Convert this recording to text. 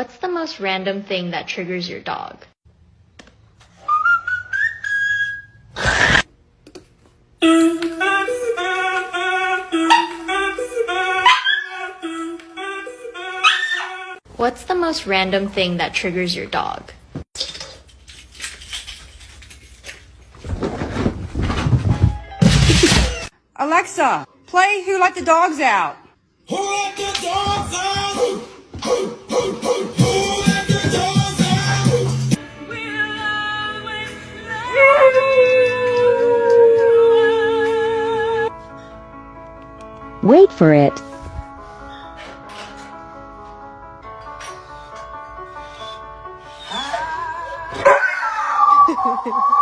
What's the most random thing that triggers your dog? What's the most random thing that triggers your dog? Alexa, play Who Let the Dogs Out? Who let the dogs out? Who let the dogs out? We'll always love you. Wait for it. Ah.